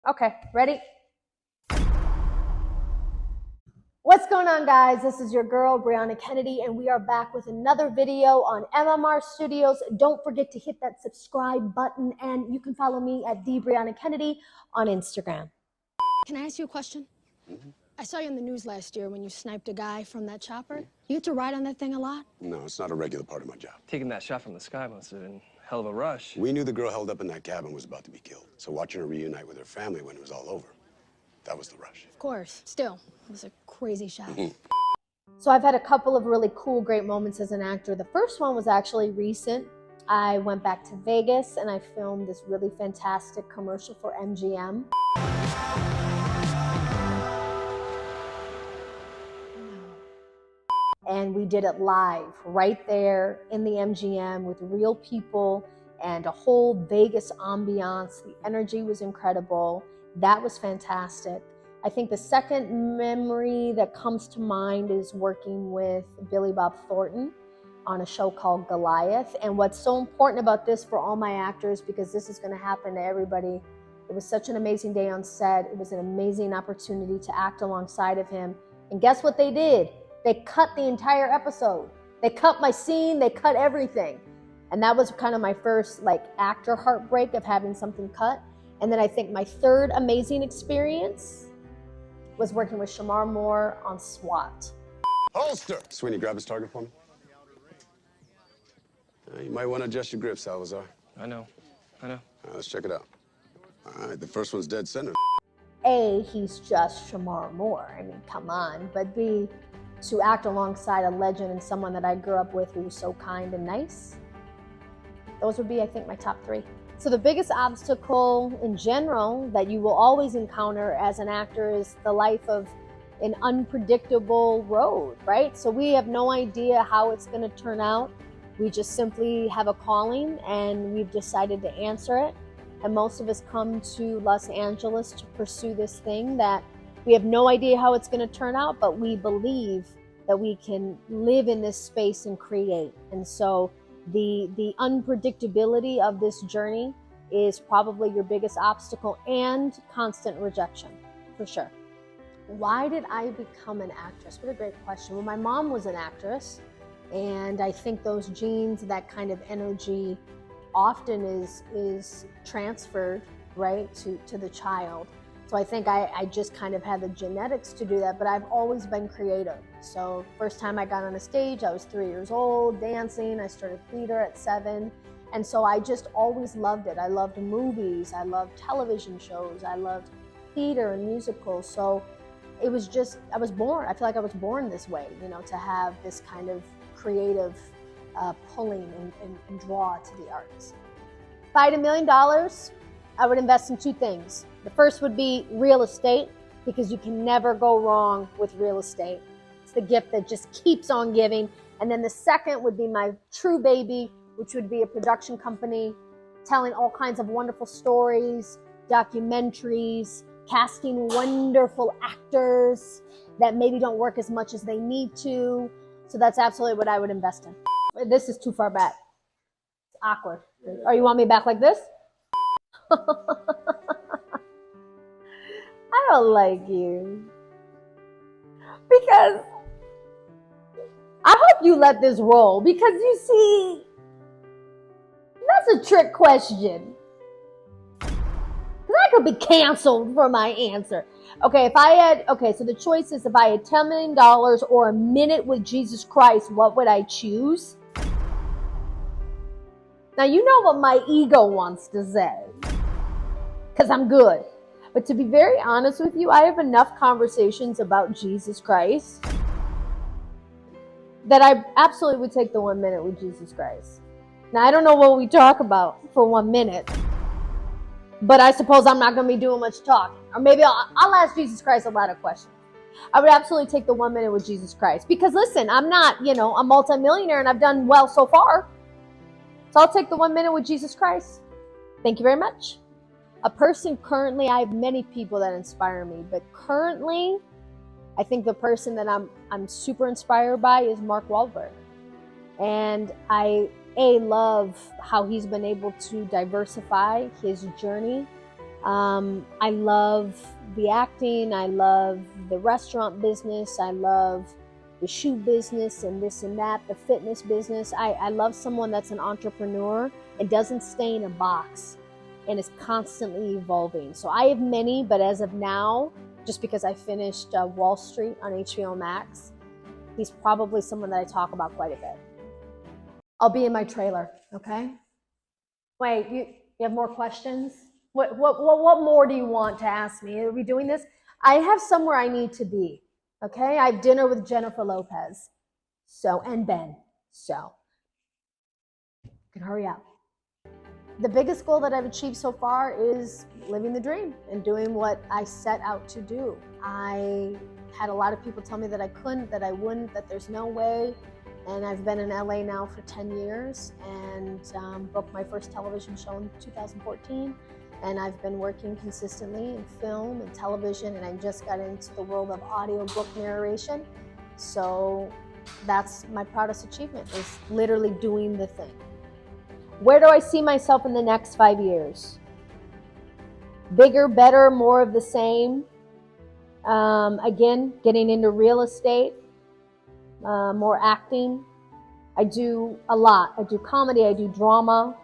Okay, ready? What's going on, guys? This is your girl, Briana Kennedy, and we are back with another video on MMR Studios. Don't forget to hit that subscribe button, and you can follow me at Briana Kennedy on Instagram. Can I ask you a question? I saw you in the news last year when you sniped a guy from that chopper. You get to ride on that thing a lot? No, it's not a regular part of my job. Taking that shot from the sky must have been a hell of a rush. We knew the girl held up in that cabin was about to be killed. So watching her reunite with her family when it was all over, that was the rush. Of course. Still, it was a crazy shot. So I've had a couple of really cool, great moments as an actor. The first one was actually recent. I went back to Vegas and I filmed this really fantastic commercial for MGM. And we did it live right there in the MGM with real people and a whole Vegas ambiance. The energy was incredible. That was fantastic. I think the second memory that comes to mind is working with Billy Bob Thornton on a show called Goliath. And what's so important about this for all my actors, because this is going to happen to everybody, it was such an amazing day on set. It was an amazing opportunity to act alongside of him. And guess what they did? They cut the entire episode. They cut my scene, they cut everything. And that was kind of my first actor heartbreak of having something cut. And then I think my third amazing experience was working with Shamar Moore on SWAT. Holster! Sweeney, grab his target for me. You might want to adjust your grip, Salazar. I know. All right, let's check it out. All right, the first one's dead center. A, he's just Shamar Moore. I mean, come on. But B, to act alongside a legend and someone that I grew up with who was so kind and nice, those would be, I think, my top three. So the biggest obstacle in general that you will always encounter as an actor is the life of an unpredictable road, right? So we have no idea how it's going to turn out. We just simply have a calling and we've decided to answer it. And most of us come to Los Angeles to pursue this thing that we have no idea how it's going to turn out, but we believe that we can live in this space and create. And so the unpredictability of this journey is probably your biggest obstacle, and constant rejection, for sure. Why did I become an actress? What a great question. Well, my mom was an actress, and I think those genes, that kind of energy often is transferred, right, to the child. So I think I just kind of had the genetics to do that, but I've always been creative. So first time I got on a stage, I was 3 years old, dancing. I started theater at 7. And so I just always loved it. I loved movies, I loved television shows, I loved theater and musicals. So it was just, I was born, I feel like I was born this way, to have this kind of creative pulling and draw to the arts. If I had $1 million, I would invest in two things. The first would be real estate, because you can never go wrong with real estate. It's the gift that just keeps on giving. And then the second would be my true baby, which would be a production company telling all kinds of wonderful stories, documentaries, casting wonderful actors that maybe don't work as much as they need to. So that's absolutely what I would invest in. This is too far back. It's awkward. Or you want me back like this? I don't like you. Because I hope you let this roll, because you see, that's a trick question. Because I could be canceled for my answer. Okay, so the choice is if I had $10 million or a minute with Jesus Christ, what would I choose? Now, you know what my ego wants to say, because I'm good. But to be very honest with you, I have enough conversations about Jesus Christ that I absolutely would take the 1 minute with Jesus Christ. Now, I don't know what we talk about for 1 minute, but I suppose I'm not going to be doing much talking. Or maybe I'll ask Jesus Christ a lot of questions. I would absolutely take the 1 minute with Jesus Christ. Because listen, I'm not, a multimillionaire and I've done well so far. So I'll take the 1 minute with Jesus Christ. Thank you very much. A person currently, I have many people that inspire me, but currently, I think the person that I'm super inspired by is Mark Wahlberg. And I love how he's been able to diversify his journey I love the acting. I love the restaurant business. I love the shoe business and this and that, the fitness business. I love someone that's an entrepreneur and doesn't stay in a box and is constantly evolving. So I have many, but as of now, just because I finished Wall Street on HBO Max, he's probably someone that I talk about quite a bit. I'll be in my trailer, okay? Wait, you have more questions? What more do you want to ask me? Are we doing this? I have somewhere I need to be, okay? I have dinner with Jennifer Lopez, and Ben, so you can hurry up. The biggest goal that I've achieved so far is living the dream and doing what I set out to do. I had a lot of people tell me that I couldn't, that I wouldn't, that there's no way. And I've been in LA now for 10 years and booked my first television show in 2014. And I've been working consistently in film and television, and I just got into the world of audiobook narration. So that's my proudest achievement, is literally doing the thing. Where do I see myself in the next 5 years? Bigger, better, more of the same. Again, getting into real estate, more acting. I do a lot. I do comedy, I do drama.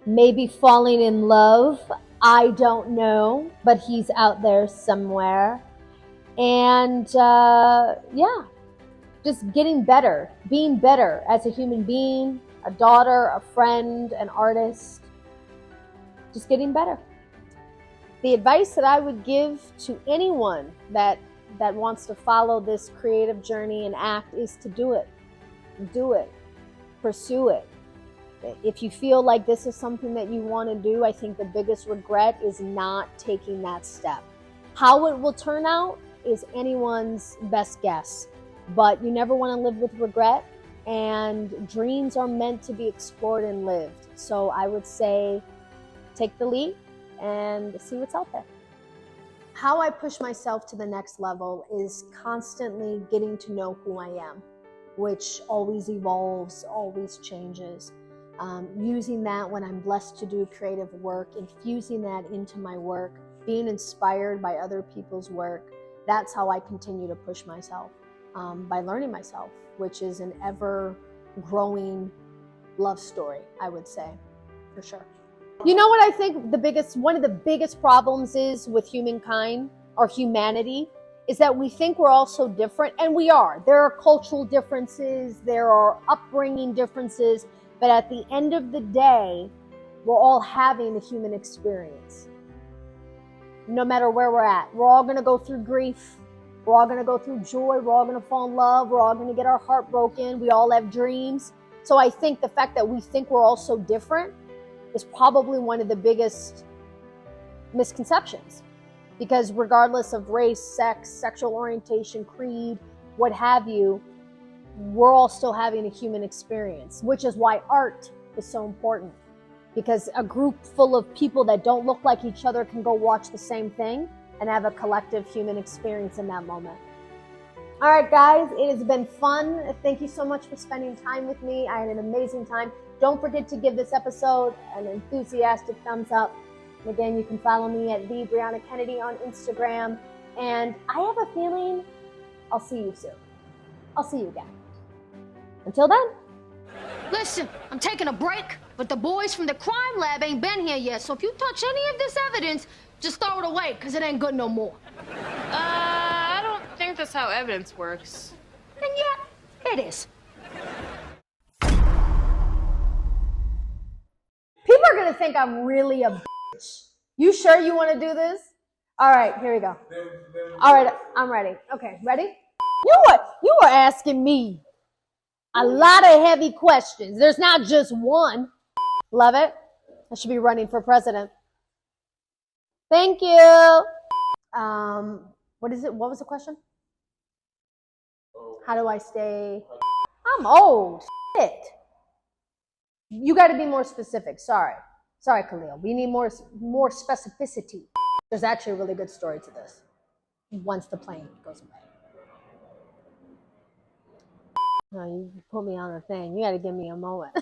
Maybe falling in love. I don't know, but he's out there somewhere. And yeah, just getting better, being better as a human being, a daughter, a friend, an artist, just getting better. The advice that I would give to anyone that wants to follow this creative journey and act is to do it, pursue it. If you feel like this is something that you want to do, I think the biggest regret is not taking that step. How it will turn out is anyone's best guess, but you never want to live with regret, and dreams are meant to be explored and lived. So I would say take the leap and see what's out there. How I push myself to the next level is constantly getting to know who I am, which always evolves, always changes. Using that when I'm blessed to do creative work, infusing that into my work, being inspired by other people's work. That's how I continue to push myself, by learning myself, which is an ever-growing love story, I would say, for sure. You know what I think one of the biggest problems is with humankind or humanity is that we think we're all so different, and we are. There are cultural differences, there are upbringing differences, but at the end of the day, we're all having a human experience. No matter where we're at, we're all gonna go through grief, we're all gonna go through joy, we're all gonna fall in love, we're all gonna get our heart broken, we all have dreams. So I think the fact that we think we're all so different is probably one of the biggest misconceptions, because regardless of race, sex, sexual orientation, creed, what have you, we're all still having a human experience, which is why art is so important, because a group full of people that don't look like each other can go watch the same thing and have a collective human experience in that moment. All right, guys, it has been fun. Thank you so much for spending time with me. I had an amazing time. Don't forget to give this episode an enthusiastic thumbs up. And again, you can follow me at the Briana Kennedy on Instagram. And I have a feeling I'll see you soon. I'll see you again. Until then. Listen, I'm taking a break, but the boys from the crime lab ain't been here yet, so if you touch any of this evidence, just throw it away, because it ain't good no more. I don't think that's how evidence works. And yet, it is. People are going to think I'm really a bitch. You sure you want to do this? All right, here we go. All right, I'm ready. Okay, ready? You were asking me a lot of heavy questions. There's not just one. Love it. I should be running for president. Thank you. What is it? What was the question? How do I stay? I'm old. Shit. You got to be more specific. Sorry, Khalil. We need more specificity. There's actually a really good story to this. Once the plane goes away. No, you put me on a thing. You got to give me a moment.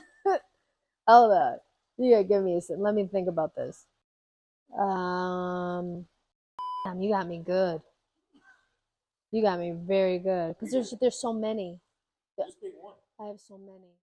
Hold on. Yeah, give me a second. Let me think about this. Damn, you got me good. You got me very good. Because there's so many. Just pick one. I have so many.